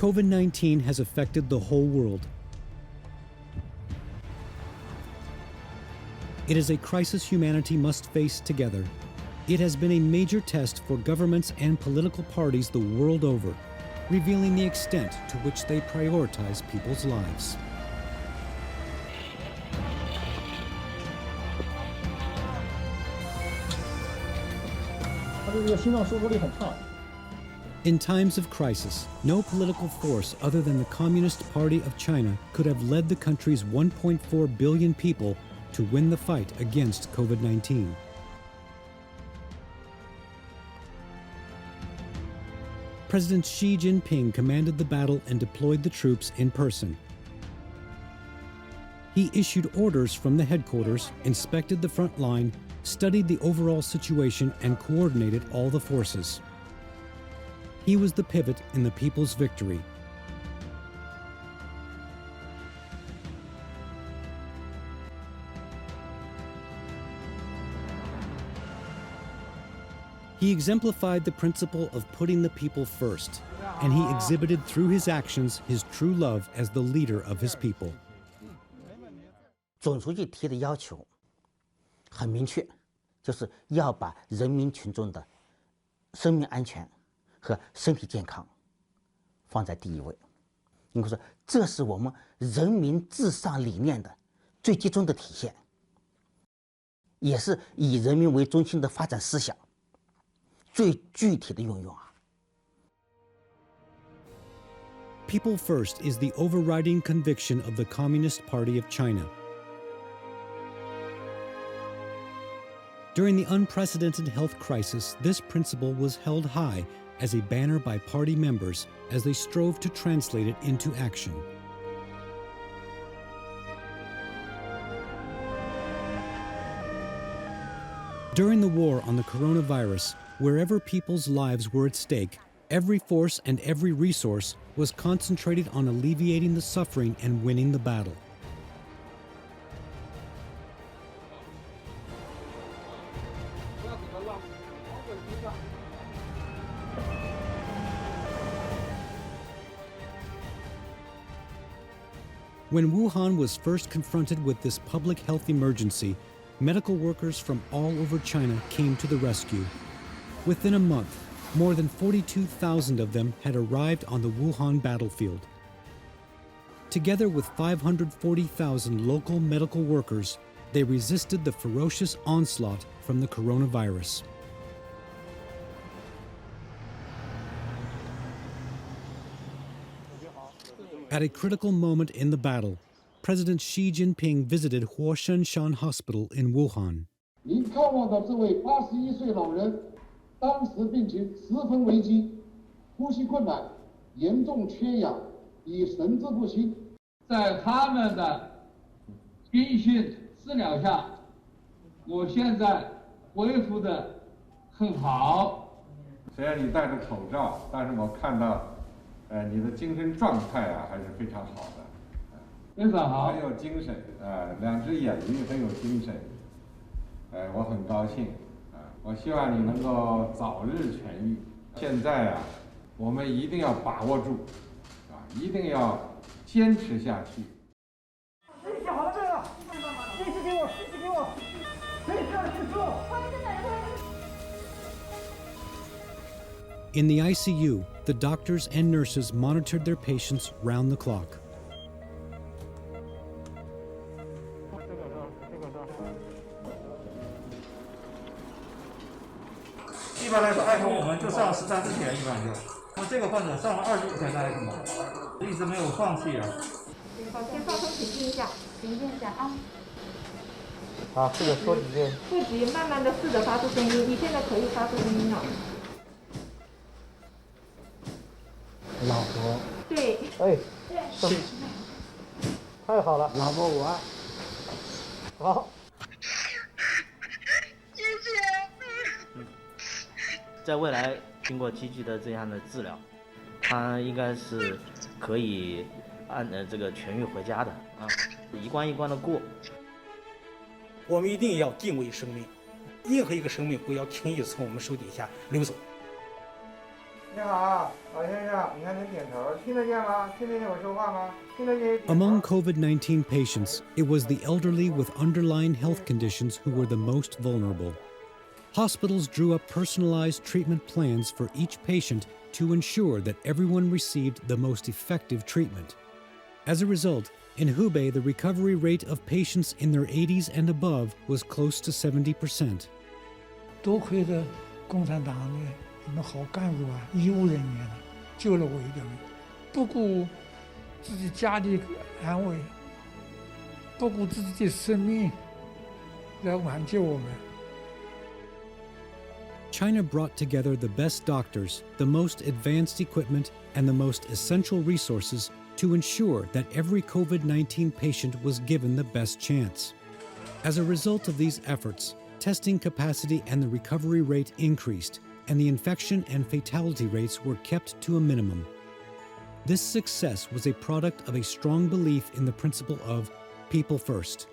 COVID-19 has affected the whole world. It is a crisis humanity must face together. It has been a major test for governments and political parties the world over, revealing the extent to which they prioritize people's lives. In times of crisis, no political force other than the Communist Party of China could have led the country's 1.4 billion people to win the fight against COVID-19. President Xi Jinping commanded the battle and deployed the troops in person. He issued orders from the headquarters, inspected the front line, studied the overall situation, and coordinated all the forces. He was the pivot in the people's victory. He exemplified the principle of putting the people first, and he exhibited through his actions his true love as the leader of his people. 总书记提的要求很明确，就是要把人民群众的生命安全和身体健康放在第一位。应该说，这是我们人民至上理念的最集中的体现，也是以人民为中心的发展思想最具体的运用啊。People first is the overriding conviction of the Communist Party of China. During the unprecedented health crisis, this principle was held high as a banner by party members as they strove to translate it into action. During the war on the coronavirus, wherever people's lives were at stake, every force and every resource was concentrated on alleviating the suffering and winning the battle. When Wuhan was first confronted with this public health emergency, medical workers from all over China came to the rescue. Within a month, more than 42,000 of them had arrived on the Wuhan battlefield. Together with 540,000 local medical workers, they resisted the ferocious onslaught from the coronavirus. At a critical moment in the battle, President Xi Jinping visited Huoshanshan Hospital in Wuhan. 您看望的这位81岁老人，当时病情十分危机，呼吸困难，严重缺氧，已神志不清。在他们的军训治疗下，我现在恢复得很好。虽然你戴着口罩，但是我看到，你的精神状态啊还是非常好的，非常好，很有精神，两只眼睛很有精神，我很高兴，我希望你能够早日痊愈。现在啊，我们一定要把握住，一定要坚持下去。好了没有？电视给我，电视给我，没事，记住。 In the ICU, the doctors and nurses monitored their patients round the clock. 一般来说，ECMO我们就上13次前，一般就。那这个患者上了25天的ECMO，一直没有放弃啊。好，先放松，平静一下，平静一下啊。好，试着说几遍。自己慢慢的试着发出声音，你现在可以发出声音了。 老婆，对，哎，对，太好了，老婆我爱，好，谢谢。在未来经过积极的这样的治疗，他应该是可以按这个痊愈回家的啊，一关一关的过。我们一定要敬畏生命，任何一个生命不要轻易从我们手底下溜走。Among COVID-19 patients, it was the elderly with underlying health conditions who were the most vulnerable. Hospitals drew up personalized treatment plans for each patient to ensure that everyone received the most effective treatment. As a result, in Hubei, the recovery rate of patients in their 80s and above was close to 70%. 多亏的共产党呢，你们好干部啊，医务人员啊，救了我一条命，不顾自己家里安危，不顾自己的生命来挽救我们。 China brought together the best doctors, the most advanced equipment, and the most essential resources to ensure that every COVID-19 patient was given the best chance. As a result of these efforts, testing capacity and the recovery rate increased, and the infection and fatality rates were kept to a minimum. This success was a product of a strong belief in the principle of people first.